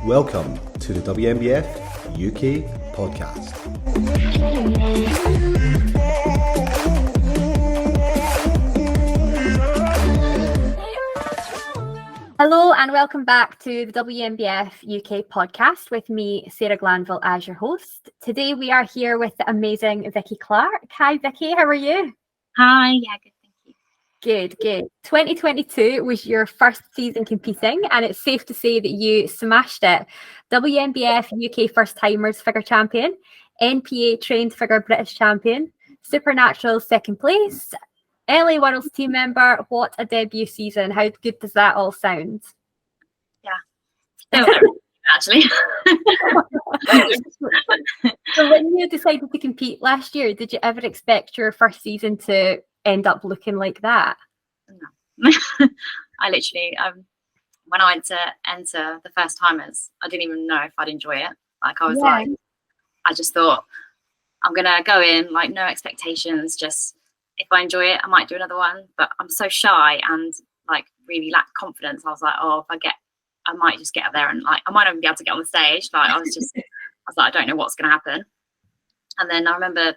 Welcome to the WNBF UK Podcast. Hello and welcome back to the WNBF UK Podcast with me, Sarah Glanville, as your host. Today we are here with the amazing Vicky Clarke. Hi Vicky, how are you? Hi, yeah, good, thank you. Good. 2022 was your first season competing and it's safe to say that you smashed it. WNBF UK First Timers Figure Champion, NPA Trained Figure British Champion, Supernatural second place, LA Worlds team member. What a debut season. How good does that all sound? Yeah, actually. So when you decided to compete last year, did you ever expect your first season to end up looking like that? No. I literally, when I went to enter the first timers, I didn't even know if I'd enjoy it. Like I was like, I just thought I'm going to go in, like no expectations, just if I enjoy it, I might do another one. But I'm so shy and like really lack confidence. I was like, oh, I might just get up there and like, I might not even be able to get on the stage. Like I was like, I don't know what's going to happen. And then I remember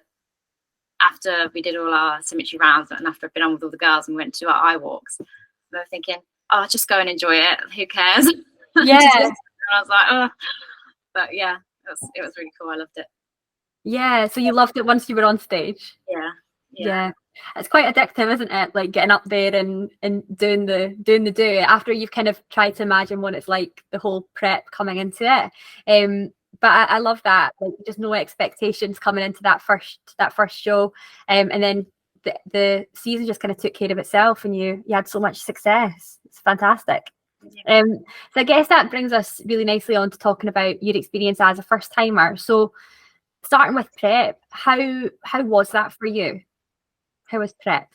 after we did all our symmetry rounds and after I've been on with all the girls and we went to our eye walks, we were thinking, oh, just go and enjoy it. Who cares? Yeah. And I was like, oh, but yeah, it was really cool. I loved it. Yeah. So you loved it once you were on stage? Yeah. It's quite addictive, isn't it? Like getting up there and doing the do after you've kind of tried to imagine what it's like, the whole prep coming into it. But I love that, like just no expectations coming into that first show, and then the season just kind of took care of itself, and you had so much success. It's fantastic. Yeah. So I guess that brings us really nicely on to talking about your experience as a first timer. So starting with prep, how was that for you? How was prep?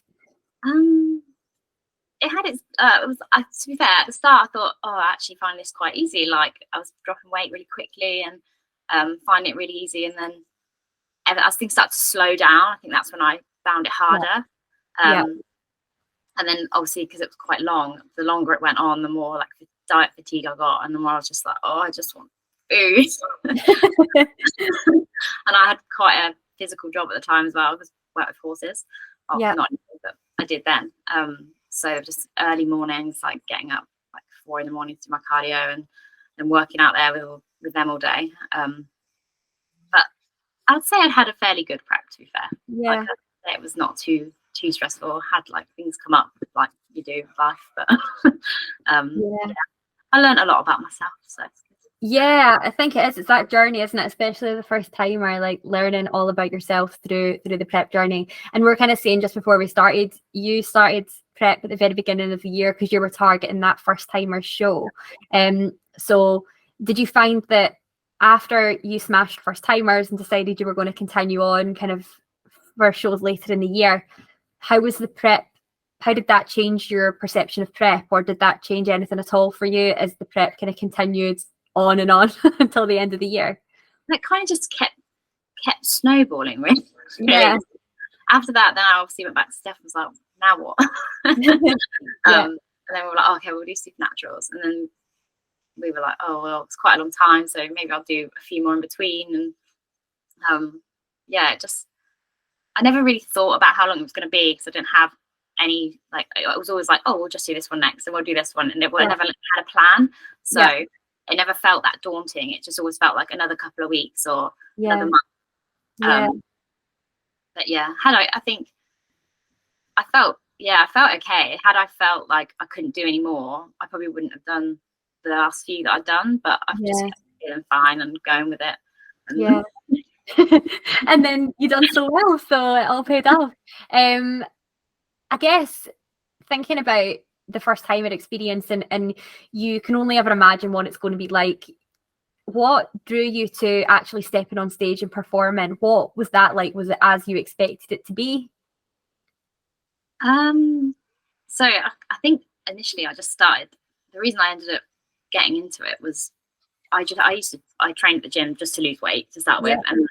It had its. It was. To be fair, at the start, I thought, oh, I actually find this quite easy. Like I was dropping weight really quickly and finding it really easy. And then as things started to slow down, I think that's when I found it harder. And then obviously because it was quite long, the longer it went on, the more like diet fatigue I got, and the more I was just like, oh, I just want food. And I had quite a physical job at the time as well. I was working with horses. Well, not anymore, but I did then. So just early mornings, like getting up like 4 a.m. to do my cardio and working out there with them all day. But I'd say I'd had a fairly good prep, to be fair. Yeah. Like, it was not too stressful. I had like things come up like you do with life, but I learned a lot about myself. So yeah, I think it is. It's that journey, isn't it? Especially the first timer, like learning all about yourself through the prep journey. And we're kind of saying just before we started, you started prep at the very beginning of the year because you were targeting that first timer show. So did you find that after you smashed first timers and decided you were going to continue on kind of for shows later in the year, how was the prep? How did that change your perception of prep, or did that change anything at all for you as the prep kind of continued on and on until the end of the year? It kind of just kept snowballing, really. Yeah. After that, then I obviously went back to Steph and was like, now what? And then we were like, okay, we'll do supernaturals. And then we were like, oh, well, it's quite a long time, so maybe I'll do a few more in between. And I never really thought about how long it was going to be because I didn't have any, like, it was always like, oh, we'll just do this one next and we'll do this one. And I never had a plan. So it never felt that daunting. It just always felt like another couple of weeks or another month. But yeah, I think I felt okay. Had I felt like I couldn't do any more, I probably wouldn't have done the last few that I've done, but I've just kept feeling fine and going with it. And then you done so well, so it all paid off. I guess thinking about the first timer experience and you can only ever imagine what it's going to be like. What drew you to actually stepping on stage and performing? What was that like? Was it as you expected it to be? So I think initially I just started. The reason I ended up getting into it was I trained at the gym just to lose weight to start with, and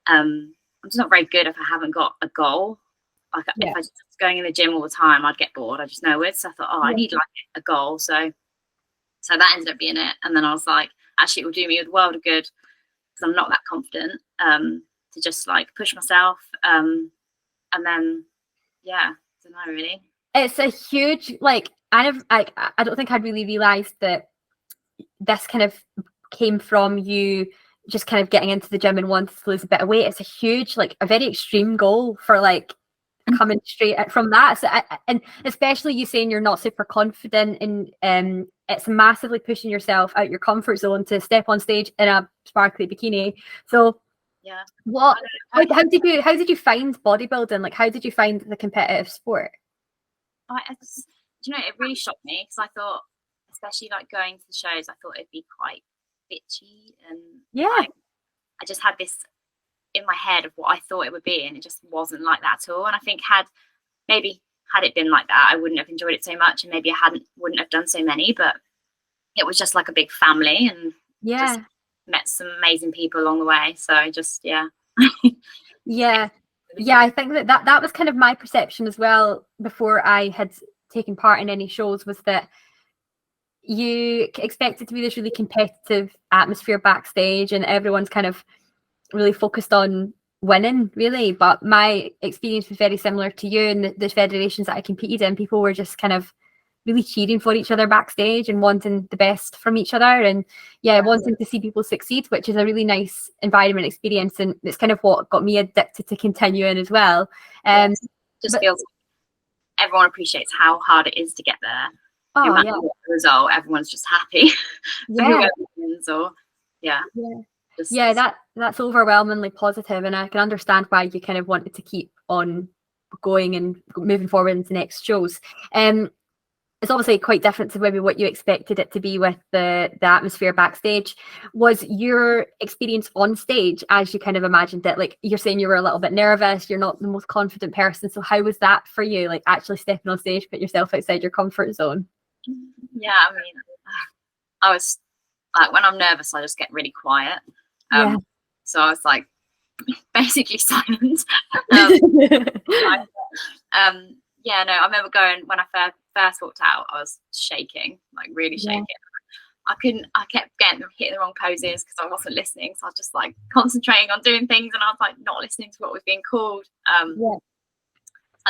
I'm just not very good if I haven't got a goal. Like if I was going in the gym all the time, I'd get bored. I just know it. So I thought, I need like a goal. So So that ended up being it. And then I was like, actually, it will do me a world of good because I'm not that confident to just like push myself. And then, yeah, I don't know really. It's a huge, like, I don't think I'd really realised that this kind of came from you just kind of getting into the gym and wanting to lose a bit of weight. It's a huge, like, a very extreme goal for like coming straight from that. So, and especially you saying you're not super confident, and it's massively pushing yourself out your comfort zone to step on stage in a sparkly bikini. So yeah, how did you find bodybuilding? Like, how did you find the competitive sport? You know, it really shocked me because I thought, especially like going to the shows, I thought it'd be quite bitchy, and like, I just had this in my head of what I thought it would be, and it just wasn't like that at all. And I think had it been like that, I wouldn't have enjoyed it so much, and maybe I wouldn't have done so many. But it was just like a big family, and just met some amazing people along the way. So just yeah. I think that was kind of my perception as well before I had taken part in any shows, was that you expect it to be this really competitive atmosphere backstage and everyone's kind of really focused on winning, really. But my experience was very similar to you, and the federations that I competed in, people were just kind of really cheering for each other backstage and wanting the best from each other, and wanting to see people succeed, which is a really nice environment experience, and it's kind of what got me addicted to continuing as well. Just feels like everyone appreciates how hard it is to get there. No matter what the result, everyone's just happy. That's overwhelmingly positive, and I can understand why you kind of wanted to keep on going and moving forward into next shows. It's obviously quite different to maybe what you expected it to be with the atmosphere backstage. Was your experience on stage as you kind of imagined it? Like, you're saying you were a little bit nervous, you're not the most confident person, so how was that for you, like actually stepping on stage, put yourself outside your comfort zone? Yeah, I mean, I was like, when I'm nervous I just get really quiet, so I was like basically silent. I remember going, when I first walked out, I was shaking, like really shaking. I kept hitting the wrong poses because I wasn't listening, so I was just like concentrating on doing things, and I was like not listening to what was being called. And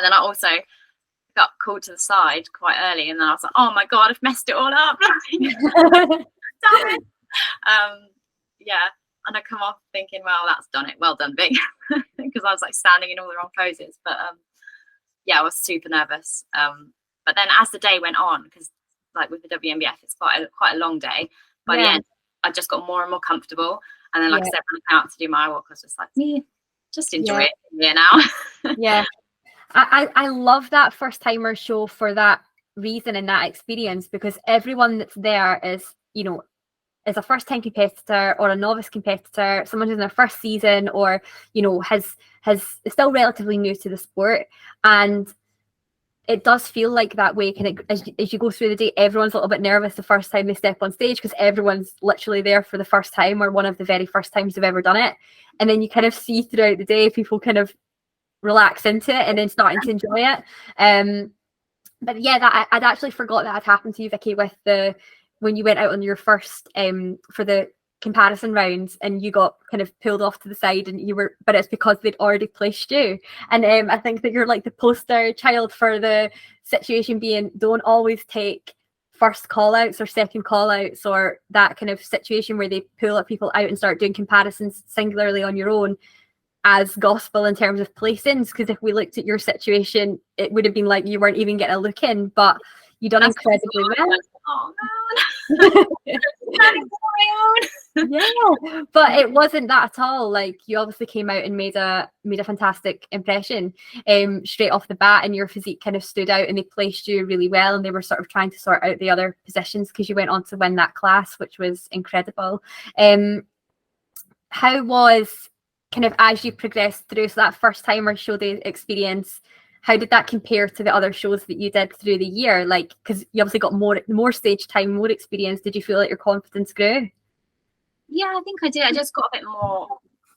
then I also got called to the side quite early, and then I was like, oh my god, I've messed it all up. Damn it. And I come off thinking, well, that's done it, well done, Vic, because I was like standing in all the wrong poses. But I was super nervous. But then as the day went on, because like with the WNBF, it's quite a long day. By the end, I just got more and more comfortable. And then, like I said, when I came out to do my walk, I was just like, just enjoy it here now. I love that first timer show for that reason and that experience, because everyone that's there is, you know, is a first time competitor or a novice competitor, someone who's in their first season, or, you know, is still relatively new to the sport. And it does feel like that way kind of as you go through the day. Everyone's a little bit nervous the first time they step on stage, because everyone's literally there for the first time, or one of the very first times they've ever done it. And then you kind of see throughout the day people kind of relax into it and then starting to enjoy it. But that I'd actually forgot that had happened to you, Vicky, with when you went out on your first for the comparison rounds, and you got kind of pulled off to the side, and but it's because they'd already placed you. And I think that you're like the poster child for the situation being, don't always take first call outs or second call outs, or that kind of situation where they pull people out and start doing comparisons singularly on your own as gospel in terms of placings. Because if we looked at your situation, it would have been like you weren't even getting a look in, but you done incredibly well. Oh man. But it wasn't that at all. Like, you obviously came out and made a fantastic impression straight off the bat, and your physique kind of stood out, and they placed you really well, and they were sort of trying to sort out the other positions because you went on to win that class, which was incredible. How was kind of as you progressed through, so that first timer show day experience, how did that compare to the other shows that you did through the year? Like, because you obviously got more stage time, more experience. Did you feel like your confidence grew? Yeah, I think I did. I just got a bit more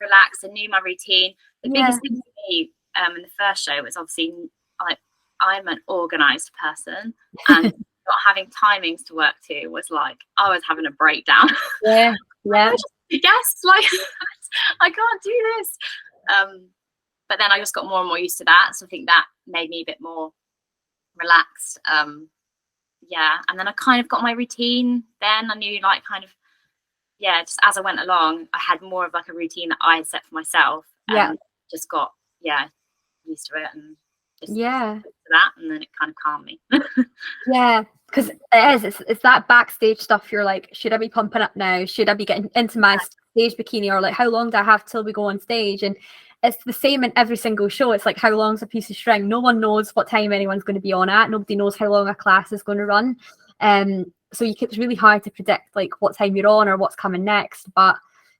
relaxed and knew my routine. The biggest thing for me in the first show was obviously, like, I'm an organised person, and not having timings to work to was like, I was having a breakdown. Yeah. Yes, like I can't do this. But then I just got more and more used to that. So I think that made me a bit more relaxed. Yeah. And then I kind of got my routine. Then I knew like kind of, yeah, just as I went along, I had more of like a routine that I had set for myself. And just got, used to it and just to that, and then it kind of calmed me. Yeah, because it's that backstage stuff. You're like, should I be pumping up now? Should I be getting into my stage bikini? Or like, how long do I have till we go on stage? And it's the same in every single show. It's like, how long's a piece of string? No one knows what time anyone's going to be on at. Nobody knows how long a class is going to run. So it's really hard to predict like what time you're on or what's coming next. But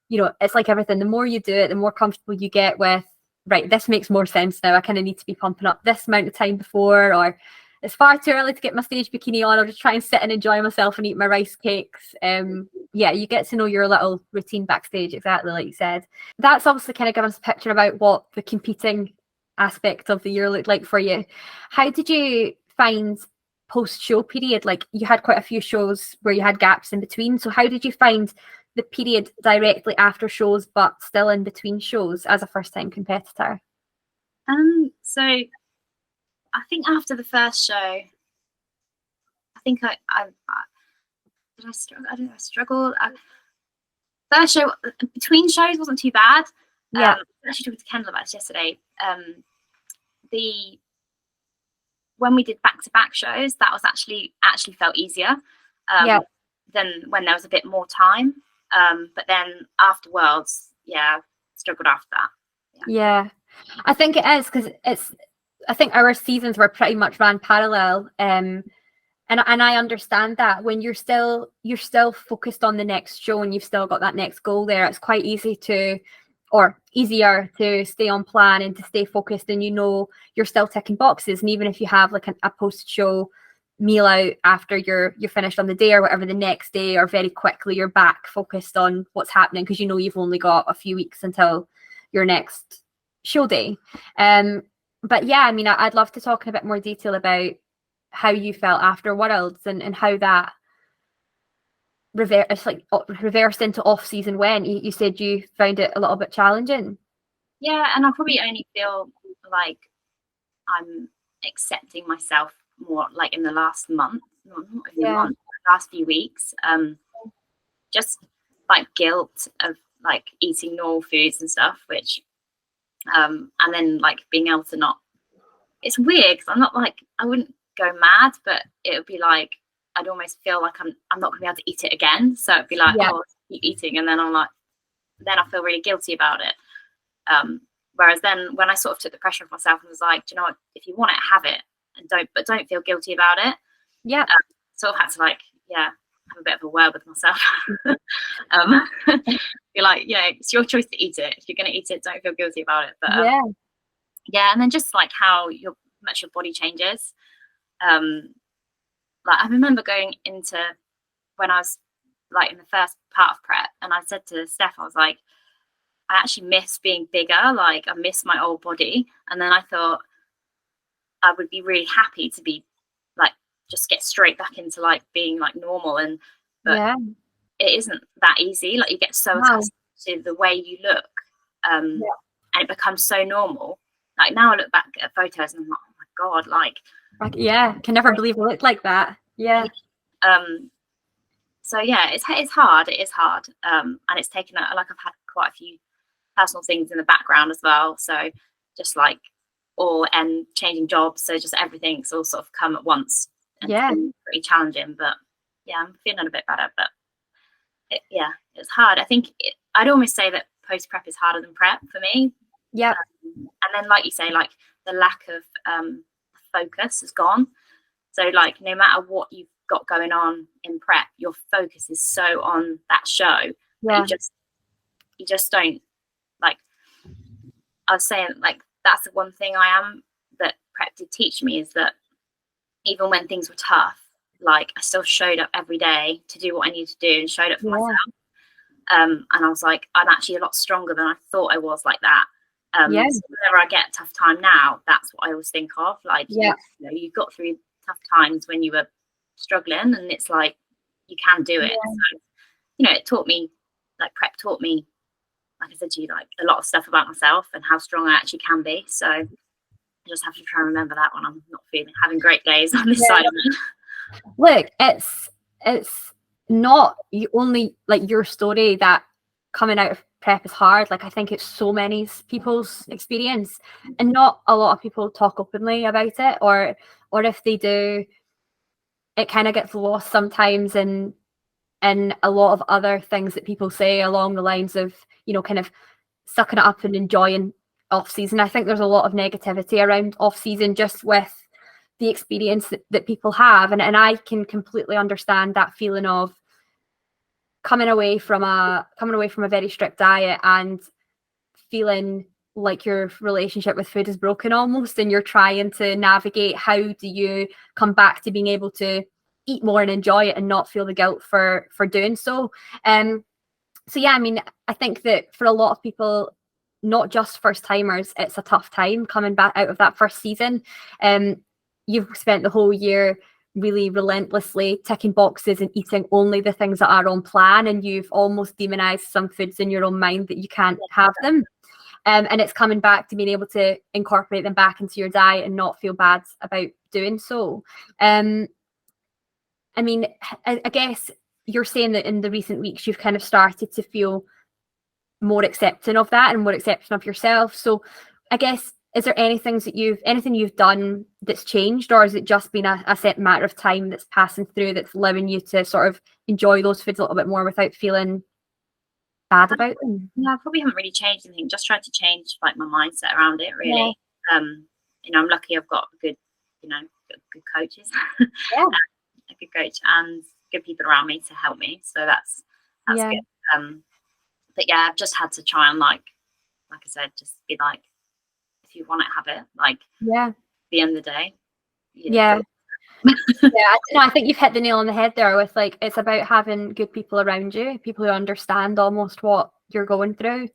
you know, it's like everything. The more you do it, the more comfortable you get with, right, this makes more sense now. I kind of need to be pumping up this amount of time before, or it's far too early to get my stage bikini on. I'll just try and sit and enjoy myself and eat my rice cakes. You get to know your little routine backstage, exactly like you said. That's obviously kind of given us a picture about what the competing aspect of the year looked like for you. How did you find post-show period? Like, you had quite a few shows where you had gaps in between. So how did you find the period directly after shows but still in between shows as a first-time competitor? So I think after the first show, I think I did I struggle? I don't know. I struggled. First show between shows wasn't too bad. I actually talked to Kendall about this yesterday. When we did back-to-back shows, that was actually felt easier than when there was a bit more time. But then after Worlds, struggled after that. Yeah. I think it is because I think our seasons were pretty much ran parallel. And I understand that when you're still focused on the next show and you've still got that next goal there, it's quite easier to stay on plan and to stay focused, and you know you're still ticking boxes. And even if you have like a post-show meal out after you're finished on the day or whatever, the next day or very quickly you're back focused on what's happening because you know you've only got a few weeks until your next show day. But yeah, I mean, I'd love to talk in a bit more detail about how you felt after Worlds and how that reversed into off season. When you said you found it a little bit challenging. Yeah, and I probably only feel like I'm accepting myself more like in the last month, last few weeks. Just like guilt of like eating normal foods and stuff, which and then like being able to not, it's weird because I'm not like, I wouldn't go mad, but it would be like I'd almost feel like I'm not gonna be able to eat it again. So it'd be like, oh, keep eating, and then I'm like, then I feel really guilty about it. Whereas then when I sort of took the pressure off myself and was like, do you know what, if you want it, have it, and don't feel guilty about it. Yeah. Sort of had to like, have a bit of a word with myself. Be like, it's your choice to eat it. If you're gonna eat it, don't feel guilty about it. But and then just like how much your body changes. Like I remember going into when I was like in the first part of prep, and I said to Steph, I was like, I actually miss being bigger. Like I miss my old body. And then I thought I would be really happy to be like, just get straight back into like being like normal. But it isn't that easy. Like you get so attached to the way you look, and it becomes so normal. Like now I look back at photos and I'm like, oh my God, like can never believe it looked like that. So it's hard. It is hard. And it's taken like I've had quite a few personal things in the background as well. So just like and changing jobs. So just everything's all sort of come at once. And it's been pretty challenging. But I'm feeling a bit better. But it's hard. I think I'd almost say that post prep is harder than prep for me. And then like you say, like the lack of focus is gone. So like no matter what you've got going on in prep, your focus is so on that show. You just don't, like I was saying, like that's the one thing that prep did teach me, is that even when things were tough, like I still showed up every day to do what I needed to do and showed up for myself. And I was like, I'm actually a lot stronger than I thought I was like that. So whenever I get a tough time now, that's what I always think of. Like, you got through tough times when you were struggling, and it's like you can do it. So, it taught me, like prep taught me, like I said to you, like a lot of stuff about myself and how strong I actually can be. So I just have to try and remember that when I'm not having great days on this side of it. Look, it's not only like your story that coming out of prep is hard. Like I think it's so many people's experience, and not a lot of people talk openly about it, or if they do, it kind of gets lost sometimes in a lot of other things that people say along the lines of, kind of sucking it up and enjoying off season. I think there's a lot of negativity around off season just with the experience that people have, and I can completely understand that feeling of coming away from a very strict diet and feeling like your relationship with food is broken almost, and you're trying to navigate how do you come back to being able to eat more and enjoy it and not feel the guilt for doing so. So yeah, I mean, I think that for a lot of people, not just first timers, it's a tough time coming back out of that first season. You've spent the whole year really relentlessly ticking boxes and eating only the things that are on plan, and you've almost demonized some foods in your own mind that you can't have them. And it's coming back to being able to incorporate them back into your diet and not feel bad about doing so. I mean, I guess you're saying that in the recent weeks you've kind of started to feel more accepting of that and more accepting of yourself. So I guess, is there anything you've done that's changed, or has it just been a set matter of time that's passing through that's allowing you to sort of enjoy those foods a little bit more without feeling bad about them? Yeah, I probably haven't really changed anything. Just tried to change like my mindset around it, really. Yeah. I'm lucky I've got good coaches. Yeah. A good coach and good people around me to help me, so that's good. But yeah, I've just had to try and like I said, just be like, if you want it, have it. Like, at the end of the day. Yeah. I think you've hit the nail on the head there with like, it's about having good people around you, people who understand almost what you're going through.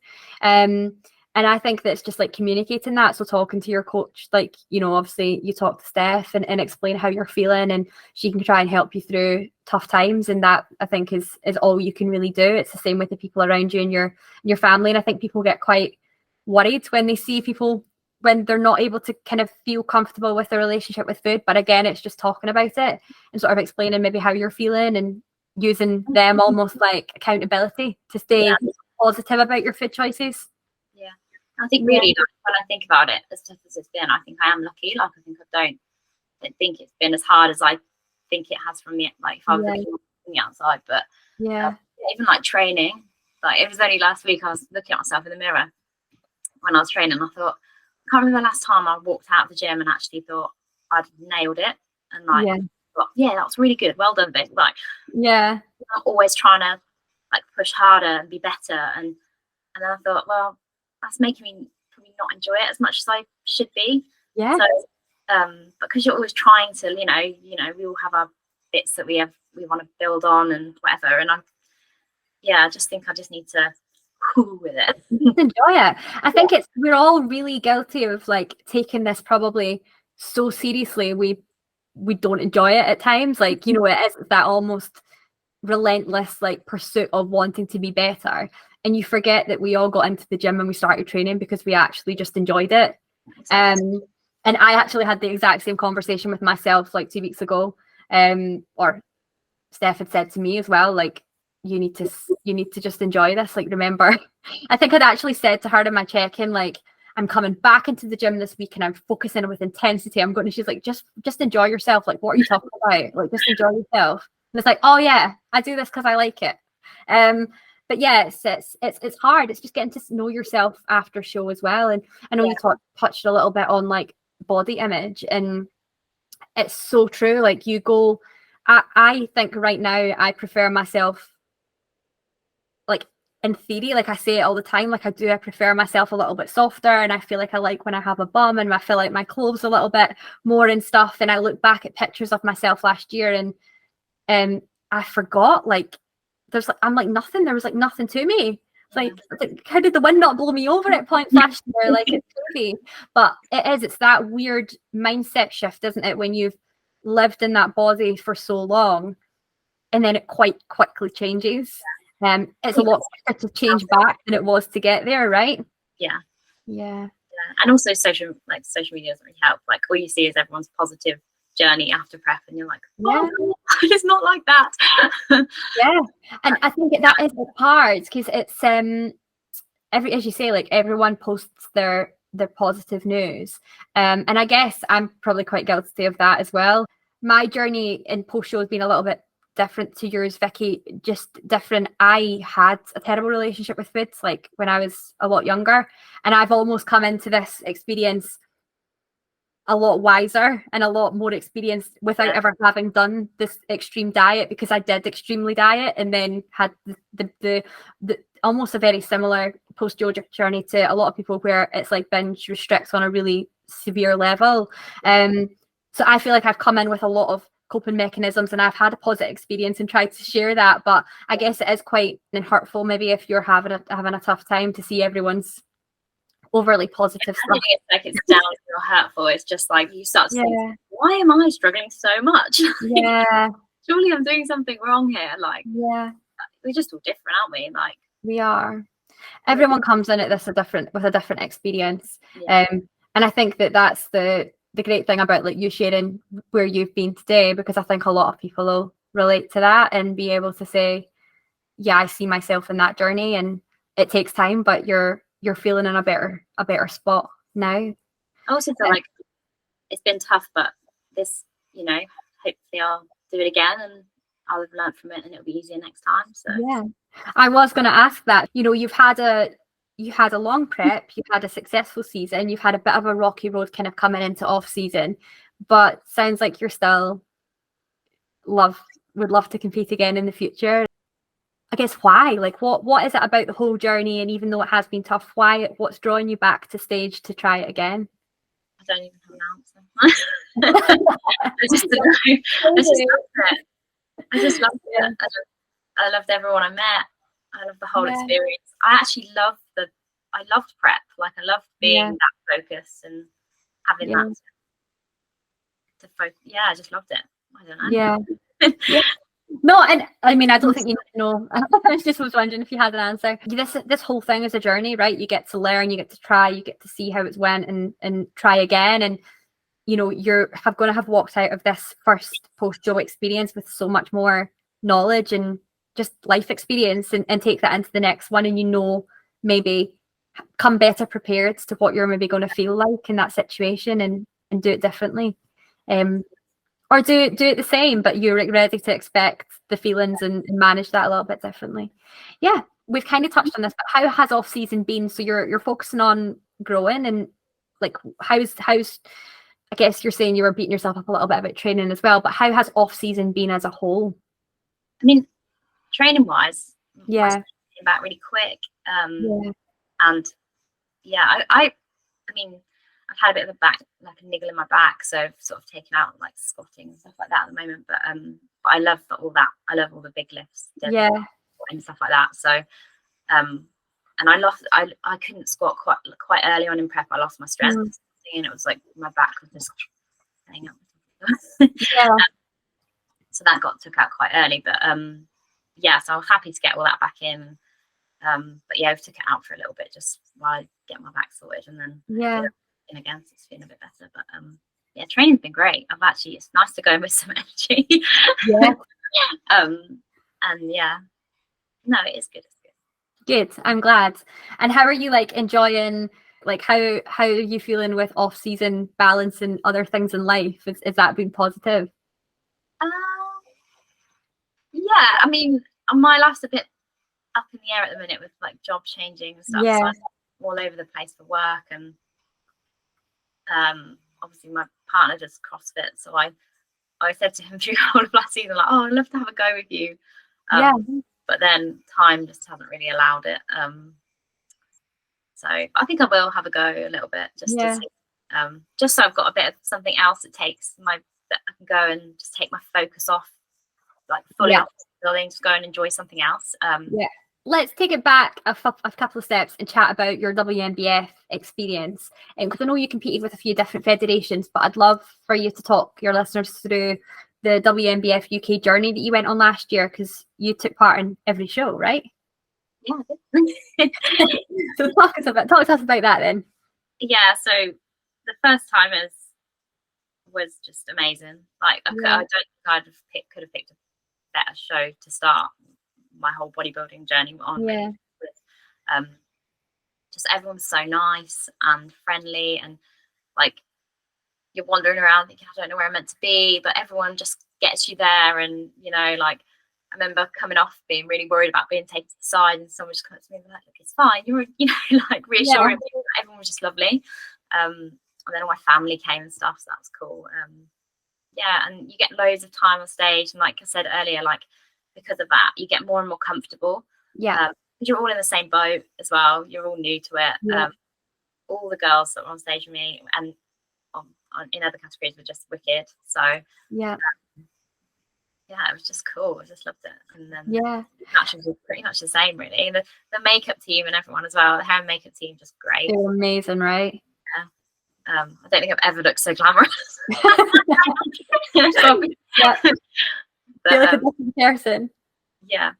And I think that's just like communicating that. So talking to your coach, like, obviously you talk to Steph and explain how you're feeling, and she can try and help you through tough times. And that, I think, is all you can really do. It's the same with the people around you and your family. And I think people get quite worried when they see people when they're not able to kind of feel comfortable with their relationship with food. But again, it's just talking about it and sort of explaining maybe how you're feeling and using them almost like accountability to stay positive about your food choices. Yeah, I think really, like, when I think about it, as tough as it's been, I think I am lucky. Like, I think I don't think it's been as hard as I think it has from the, like, if I was looking from the outside. But even like training, like it was only last week I was looking at myself in the mirror when I was training. I thought, I can't remember the last time I walked out of the gym and actually thought I'd nailed it, and like, thought, that was really good, well done, Vic. Like, I'm always trying to like push harder and be better, and then I thought, well, that's making me probably not enjoy it as much as I should be. Yeah. So, because you're always trying to, we all have our bits that we want to build on and whatever, and I just think I just need to cool with it. Enjoy it. I think we're all really guilty of like taking this probably so seriously we don't enjoy it at times. Like, it is that almost relentless like pursuit of wanting to be better, and you forget that we all got into the gym and we started training because we actually just enjoyed it. Exactly. And I actually had the exact same conversation with myself like 2 weeks ago, or Steph had said to me as well, like, you need to just enjoy this. Like, remember, I think I'd actually said to her in my check-in, like, I'm coming back into the gym this week and I'm focusing with intensity. I'm going to, she's like, just enjoy yourself. Like, what are you talking about? Like, just enjoy yourself. And it's like, oh yeah, I do this because I like it. But yeah, it's hard. It's just getting to know yourself after show as well. And I know you touched a little bit on like body image, and it's so true. Like, you go, I think right now I prefer myself, like, in theory, like I say it all the time, like I prefer myself a little bit softer, and I feel like I like when I have a bum, and I feel like my clothes a little bit more and stuff. And I look back at pictures of myself last year, and I forgot, like, I'm like nothing. There was like nothing to me. It's like, how did the wind not blow me over at points last year? Like, it's crazy. But it's that weird mindset shift, isn't it? When you've lived in that body for so long, and then it quite quickly changes. It's a lot quicker to change back than it was to get there, right? Yeah. Yeah. And also social media doesn't really help. Like all you see is everyone's positive journey after prep, and you're like, oh, it's not like that. Yeah, and I think that is hard because it's as you say, like everyone posts their positive news, and I guess I'm probably quite guilty of that as well. My journey in post show has been a little bit different to yours, Vicky, just different. I had a terrible relationship with food, like when I was a lot younger, and I've almost come into this experience a lot wiser and a lot more experienced without ever having done this extreme diet, because I did extremely diet and then had the almost a very similar post-yoga journey to a lot of people, where it's like binge restricts on a really severe level. So I feel like I've come in with a lot of coping mechanisms, and I've had a positive experience and tried to share that. But I guess it is quite hurtful maybe if you're having a tough time, to see everyone's overly positive stuff. It's like it's down or hurtful. It's just like you start to think, why am I struggling so much? Yeah. Surely I'm doing something wrong here. Like, yeah, we're just all different, aren't we? Like, we are. Everyone comes in at this with a different experience. Yeah. And I think that's the great thing about like you sharing where you've been today, because I think a lot of people will relate to that and be able to say, yeah, I see myself in that journey, and it takes time, but you're feeling in a better spot now. I also feel like it's been tough, but this, hopefully I'll do it again and I'll have learned from it and it'll be easier next time. So yeah, I was going to ask that. You've had a long prep, you've had a successful season, you've had a bit of a rocky road kind of coming into off season, but sounds like you're still would love to compete again in the future. I guess why? Like what is it about the whole journey, and even though it has been tough, what's drawing you back to stage to try it again? I don't even have an answer. I just loved it. I just loved it. I loved everyone I met. I loved the whole experience. I actually loved prep. Like I loved being that focused and having that to focus. Yeah, I just loved it. I don't know. Yeah. No, and I mean, I don't think you know. I just was wondering if you had an answer. This whole thing is a journey, right? You get to learn, you get to try, you get to see how it's went, and try again. And you're going to have walked out of this first post-show experience with so much more knowledge and just life experience, and take that into the next one, and maybe come better prepared to what you're maybe going to feel like in that situation, and do it differently. Or do it the same, but you're ready to expect the feelings and manage that a little bit differently. Yeah, we've kind of touched on this, but how has off season been? So you're focusing on growing, and like how's I guess you're saying you were beating yourself up a little bit about training as well, but how has off season been as a whole? I mean, training wise, I came back really quick. And I mean, I've had a bit of a niggle in my back, so I've sort of taken out like squatting and stuff like that at the moment. But I love all that. I love all the big lifts, and stuff like that. So, and I couldn't squat quite early on in prep. I lost my strength, and it was like my back was just hanging up. So that got took out quite early. But so I was happy to get all that back in. But I took it out for a little bit just while I get my back sorted, and then in again, so it's feeling a bit better. But training's been great. It's nice to go in with some energy. No, it is good. It's good. I'm glad. And how are you enjoying? How are you feeling with off season balance and other things in life? Is that been positive? I mean, my life's a bit up in the air at the minute with job changing and stuff. So I'm all over the place for work, and obviously my partner does CrossFit, so I said to him through the whole of last season, I'd love to have a go with you. But then time just hasn't really allowed it. So I think I will have a go a little bit just to see, just so I've got a bit of something else that I can go and just take my focus off fully off the building, just go and enjoy something else. let's take it back a couple of steps and chat about your WNBF experience. Because I know you competed with a few different federations, but I'd love for you to talk your listeners through the WNBF UK journey that you went on last year, because you took part in every show, right? Yeah. So talk to us about that then. Yeah, so the first timers was just amazing. Like I don't think could have picked a better show to start my whole bodybuilding journey on. Yeah. With, just everyone was so nice and friendly, and like you're wandering around thinking, I don't know where I'm meant to be, but everyone just gets you there. And you know, like I remember coming off being really worried about being taken to the side, and someone just comes to me and like, look, it's fine, you're, you know, like reassuring me. Everyone was just lovely. And then all my family came and stuff, so that was cool. Yeah, and you get loads of time on stage, and like I said earlier, like because of that, you get more and more comfortable. Yeah. You're all in the same boat as well. You're all new to it. Yeah. All the girls that were on stage with me and in other categories were just wicked. So yeah, it was just cool. I just loved it. And then the matches were pretty much the same, really. The makeup team and everyone as well. The hair and makeup team just great. They were amazing, right? Yeah. I don't think I've ever looked so glamorous. Yeah. But, feel like a different person. Yeah.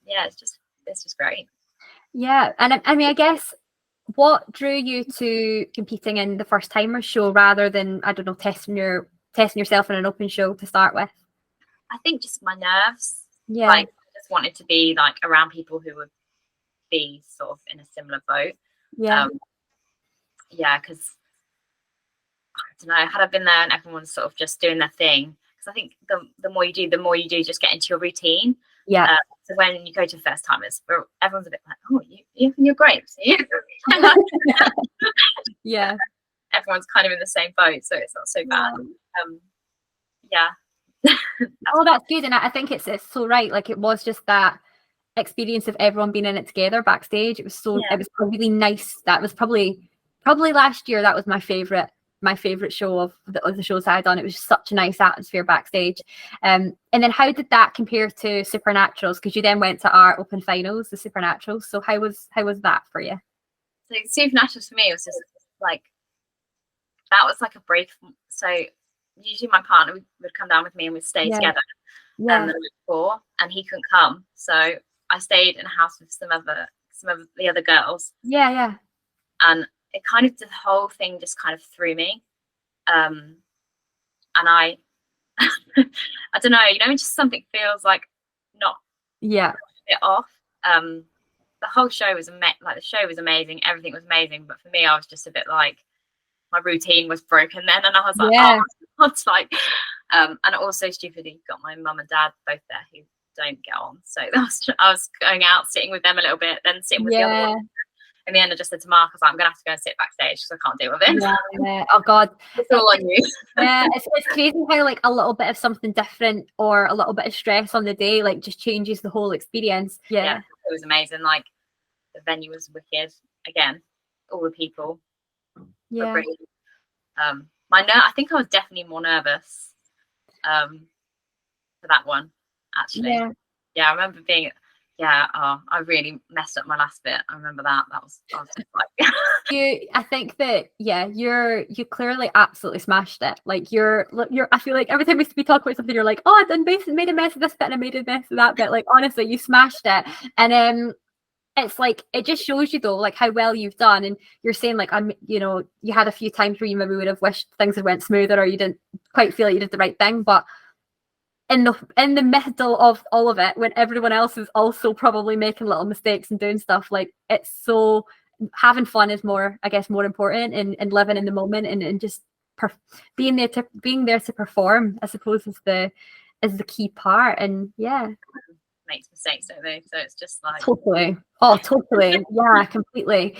It's just great. Yeah, and I mean, I guess what drew you to competing in the first timer show rather than, I don't know, testing yourself in an open show to start with? I think just my nerves. Yeah. Like I just wanted to be like around people who would be sort of in a similar boat. Yeah. Because I don't know, had I been there and everyone's sort of just doing their thing, because I think the more you do just get into your routine. Yeah. So when you go to first timers, everyone's a bit like, oh, you're great. Yeah. Everyone's kind of in the same boat, so it's not so bad. Oh, that's good. And I think it's so right. Like it was just that experience of everyone being in it together backstage. It was it was really nice. That was probably last year. That was my favorite show of the shows I had done. It was just such a nice atmosphere backstage. And then how did that compare to Supernaturals? Because you then went to our open finals, the Supernaturals. So how was that for you? So Supernaturals for me was just like, that was like a break. So usually my partner would come down with me and we'd stay together. The week before, and he couldn't come, so I stayed in a house with some of the other girls. Yeah. And it kind of, the whole thing just kind of threw me. And I I don't know, just something feels like not a bit off. The whole show was the show was amazing, everything was amazing, but for me I was just a bit like, my routine was broken then, and I was like, oh, what's like and also stupidly got my mum and dad both there who don't get on, so I was going out, sitting with them a little bit, then sitting with the other one. In the end, I just said to Mark, I was like, I'm gonna have to go and sit backstage because I can't deal with it. Yeah. Oh God, it's all on you. Yeah, it's crazy how like a little bit of something different or a little bit of stress on the day like just changes the whole experience. Yeah, it was amazing. Like the venue was wicked. Again, all the people. Yeah. I think I was definitely more nervous for that one, actually. Yeah, I remember being I really messed up my last bit. I remember that. I was just like I think that you clearly absolutely smashed it. Like you're I feel like every time we talk about something, you're like, oh, I made a mess of this bit and I made a mess of that bit. Like honestly, you smashed it. And it's like, it just shows you though, like how well you've done. And you're saying like, you had a few times where you maybe would have wished things had went smoother or you didn't quite feel like you did the right thing, but in the middle of all of it, when everyone else is also probably making little mistakes and doing stuff, like it's so, having fun is more important, and living in the moment and just being there to perform, I suppose, is the key part. And makes mistakes, don't they? So it's just like totally completely.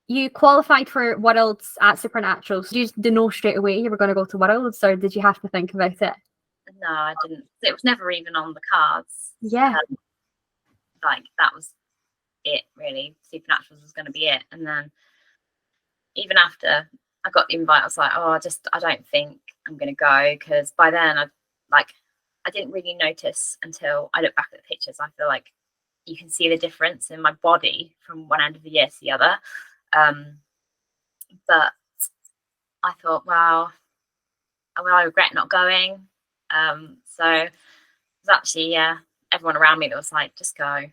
You qualified for Worlds at Supernaturals. Did you know straight away you were going to go to Worlds, or did you have to think about it? No, I didn't. It was never even on the cards. Like that was it, really. Supernaturals was going to be it. And then even after I got the invite, I was like, oh, I don't think I'm going to go, because by then I didn't really notice until I look back at the pictures. I feel like you can see the difference in my body from one end of the year to the other. But I thought, well, I regret not going. So it was actually, yeah, everyone around me that was like, just go.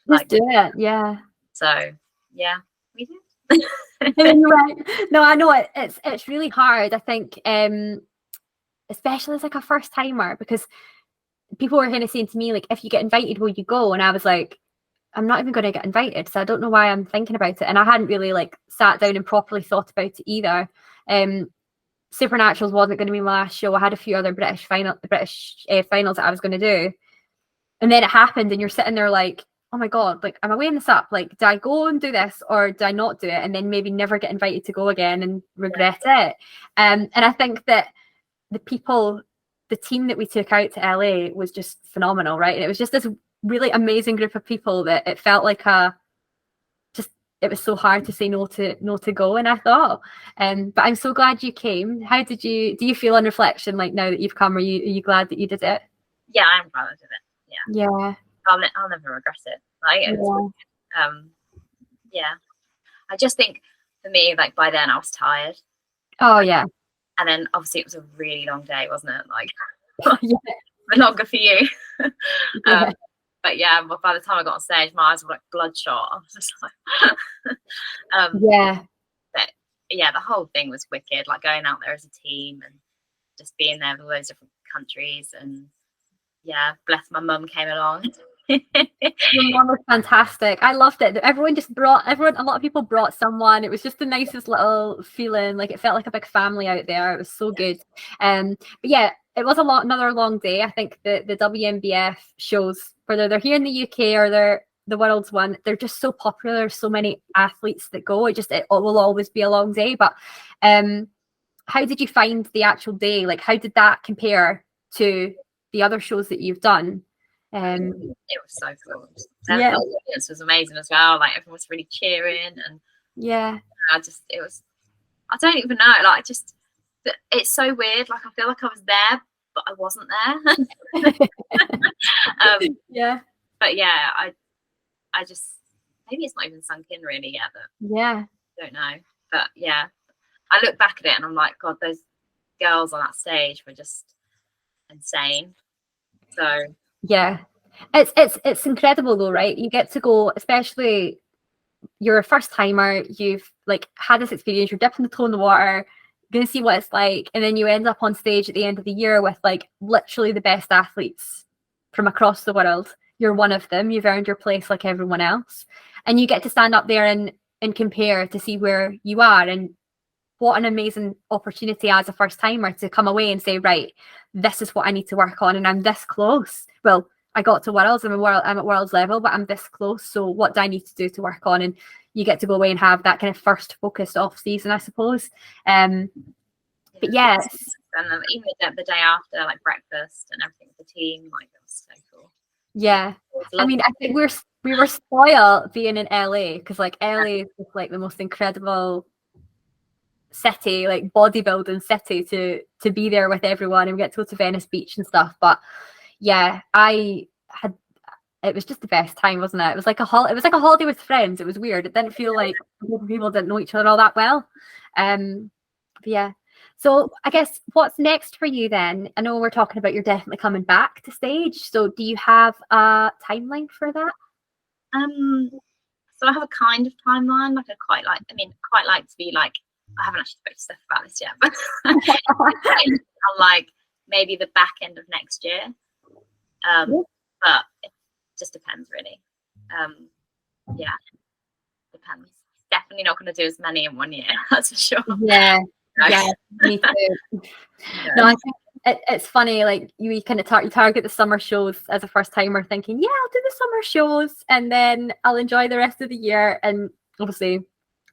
Just do it. Yeah. So yeah, we did. Right. No, I know it's really hard. I think, especially as like a first timer, because people were kind of saying to me, like, if you get invited, will you go? And I was like, I'm not even going to get invited, so I don't know why I'm thinking about it. And I hadn't really like sat down and properly thought about it either. Supernaturals wasn't going to be my last show. I had a few other British finals that I was going to do, and then it happened, and you're sitting there like, oh my god, like, am I weighing this up? Like, do I go and do this, or do I not do it, and then maybe never get invited to go again and regret it? And I think that the team that we took out to LA was just phenomenal, right? And it was just this really amazing group of people that it felt like it was so hard to say no to go. And I thought, but I'm so glad you came. How do you feel on reflection, like now that you've come? Are you glad that you did it? Yeah, I'm glad I did it. Yeah. I'll never regret it. Like, yeah. I just think for me, like, by then I was tired. Oh yeah. And then obviously it was a really long day, wasn't it? Like, yeah. longer for you. Yeah. But yeah, by the time I got on stage, my eyes were like bloodshot. I was just like, yeah. But yeah, the whole thing was wicked. Like, going out there as a team and just being there with all those different countries. And yeah, bless, my mum came along. Your mum was fantastic. I loved it. A lot of people brought someone. It was just the nicest little feeling. Like, it felt like a big family out there. It was so good. But yeah, it was another long day. I think the WNBF shows, whether they're here in the UK or they're the world's one, they're just so popular. There's so many athletes that go. It will always be a long day. But how did you find the actual day? Like, how did that compare to the other shows that you've done? It was so cool. Yeah, the audience was amazing as well. Like, everyone was really cheering, and yeah, I don't even know. Like, it's so weird. Like, I feel like I was there, but I wasn't there. Yeah, but yeah, I just, maybe it's not even sunk in really yet. But yeah, I don't know. But yeah, I look back at it and I'm like, God, those girls on that stage were just insane. So yeah, it's incredible though, right? You get to go, especially you're a first timer, you've like had this experience, you're dipping the toe in the water, gonna see what it's like, and then you end up on stage at the end of the year with like literally the best athletes from across the world. You're one of them. You've earned your place like everyone else, and you get to stand up there and compare to see where you are. And what an amazing opportunity as a first timer to come away and say, right, this is what I need to work on, and I'm this close. Well, I got to worlds. I'm at worlds level, but I'm this close. So what do I need to do to work on? And you get to go away and have that kind of first focused off season, I suppose. But yes, and even the day after, like breakfast and everything with the team, like, it was so cool. Yeah, I mean, I think we were spoiled being in LA, because like LA is just like the most incredible city, like bodybuilding city, to be there with everyone, and we get to go to Venice Beach and stuff. But yeah, it was just the best time, wasn't it? It was like a holiday with friends. It was weird. It didn't feel like people didn't know each other all that well. But yeah. So I guess what's next for you then? I know we're talking about you're definitely coming back to stage. So do you have a timeline for that? So I have a kind of timeline. Like, I quite like to be like, I haven't actually spoken to Steph about this yet, but I'm like maybe the back end of next year. But it just depends really. Yeah, depends. Definitely not going to do as many in 1 year. That's for sure. Yeah. Yeah, me too. No, I think it's funny, like you kind of target the summer shows as a first timer, thinking, yeah, I'll do the summer shows and then I'll enjoy the rest of the year. And obviously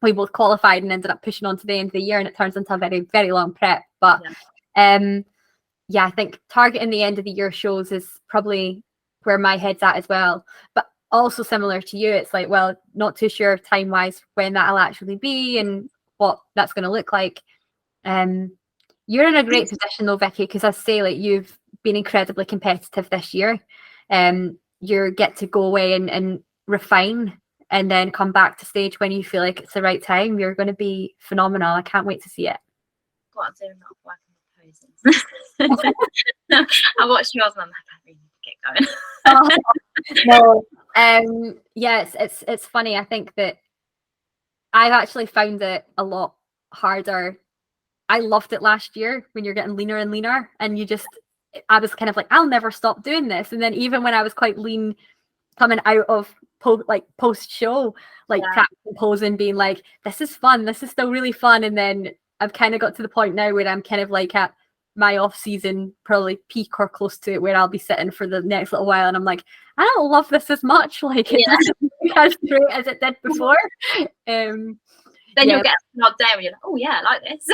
we both qualified and ended up pushing on to the end of the year, and it turns into a very, very long prep. But yeah, I think targeting the end of the year shows is probably where my head's at as well. But also similar to you, it's like, well, not too sure time wise when that'll actually be and what that's going to look like. You're in a great position though, Vicky, because I say, like, you've been incredibly competitive this year. you get to go away and refine, and then come back to stage when you feel like it's the right time, you're going to be phenomenal. I can't wait to see it. What I'm doing, not working with poses. I watched yours and I'm like, I really need to get going. No, yeah, it's funny. I think that I've actually found it a lot harder. I loved it last year when you're getting leaner and leaner, and I was kind of like, I'll never stop doing this. And then even when I was quite lean, coming out of post show, practicing posing, being like, this is fun, this is still really fun. And then I've kind of got to the point now where I'm kind of like at my off season, probably peak or close to it, where I'll be sitting for the next little while, and I'm like, I don't love this as much. Like, it doesn't look as great as it did before. Then you'll get a nod down and you're like, oh yeah, I like this.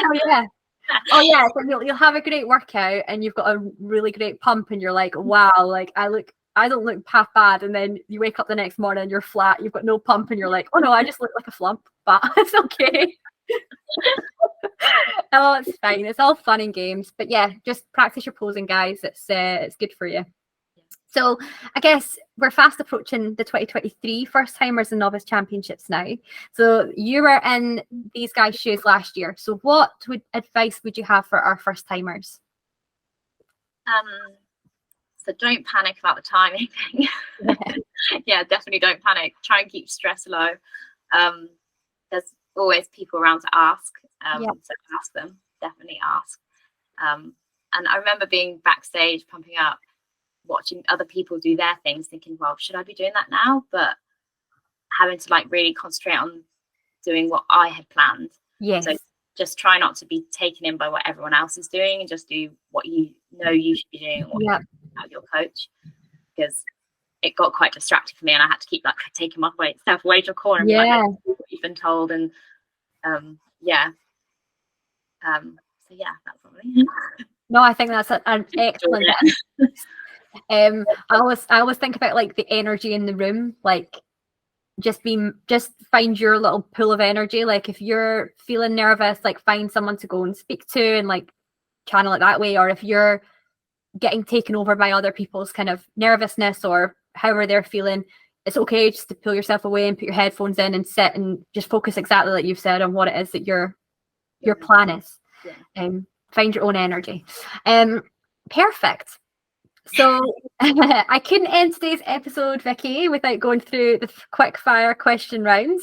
Oh yeah, so you'll have a great workout and you've got a really great pump, and you're like, wow, like I don't look half bad. And then you wake up the next morning and you're flat, you've got no pump, and you're like, oh no, I just look like a flump, but it's okay. Oh, it's fine. It's all fun and games. But yeah, just practice your posing, guys. It's good for you. So I guess we're fast approaching the 2023 First Timers and Novice Championships now. So you were in these guys' shoes last year. So what advice would you have for our first timers? So don't panic about the timing thing. Yeah, definitely don't panic. Try and keep stress low. There's always people around to ask. So ask them. Definitely ask. And I remember being backstage pumping up, watching other people do their things, thinking, well, should I be doing that now? But having to like really concentrate on doing what I had planned. Yes. So just try not to be taken in by what everyone else is doing, and just do what you know you should be doing, what you your coach, because it got quite distracting for me, and I had to keep like taking myself away to a corner and be like, what you've been told. And so that's probably No, I think that's an excellent I always think about like the energy in the room, like just find your little pool of energy. Like if you're feeling nervous, like find someone to go and speak to and like channel it that way. Or if you're getting taken over by other people's kind of nervousness or however they're feeling, it's okay just to pull yourself away and put your headphones in and sit and just focus exactly like you've said on what it is that your plan is. Find your own energy. Perfect. So I couldn't end today's episode, Vicky, without going through the quick fire question round.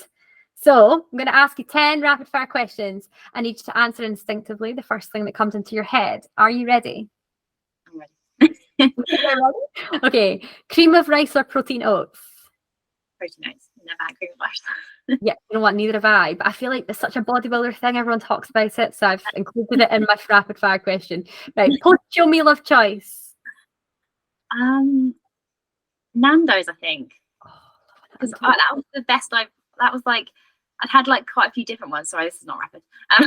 So I'm going to ask you 10 rapid fire questions. I need you to answer instinctively the first thing that comes into your head. Are you ready? I'm ready. Okay. Cream of rice or protein oats? Protein oats. Never had cream of rice. Yeah, you know what? Neither have I. But I feel like it's such a bodybuilder thing. Everyone talks about it, so I've included it in my rapid fire question. Right. Post-show meal of choice. Nando's, I think, because that was the best. That was like I'd had like quite a few different ones. Sorry, this is not rapid. I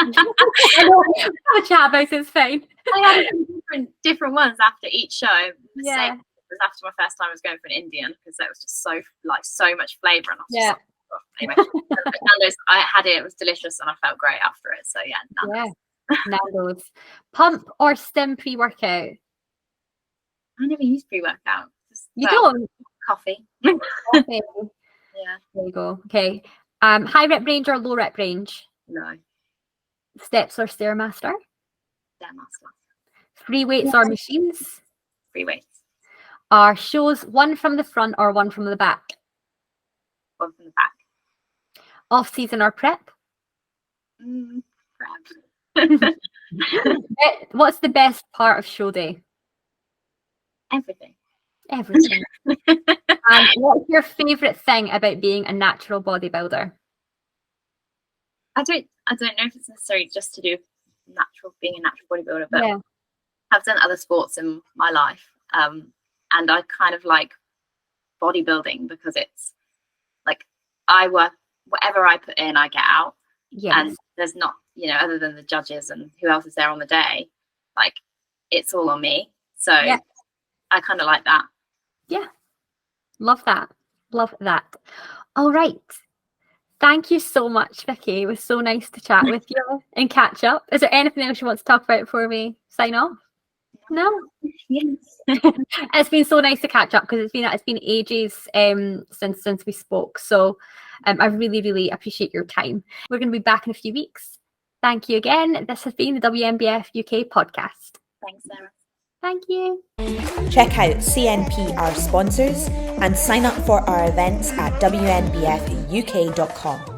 know, have a chat about it's fine. I had different ones after each show. Yeah. After my first time, I was going for an Indian because that was just so much flavour, and I was just like, oh. Anyway, Nando's, I had it. It was delicious, and I felt great after it. So yeah, Nando's. Nando's. Pump or stim pre-workout? I never use pre-workout. You don't? Coffee. Coffee. Yeah. There you go. Okay. High rep range or low rep range? No. Steps or Stairmaster? Stairmaster. Free weights or machines? Free weights. Are shows one from the front or one from the back? One from the back. Off season or prep? Prep. What's the best part of show day? Everything. What's your favourite thing about being a natural bodybuilder? I don't know if it's necessarily just to do being a natural bodybuilder, but I've done other sports in my life, and I kind of like bodybuilding because it's like whatever I put in, I get out. Yes. And there's not, other than the judges and who else is there on the day, like it's all on me. So I kind of like that. Yeah. Love that. All right. Thank you so much, Vicky. It was so nice to chat with you and catch up. Is there anything else you want to talk about before we sign off? No. Yes. It's been so nice to catch up because it's been ages since we spoke. So I really, really appreciate your time. We're going to be back in a few weeks. Thank you again. This has been the WNBF UK podcast. Thanks, Sarah. Thank you. Check out CNP, our sponsors, and sign up for our events at WNBFUK.com.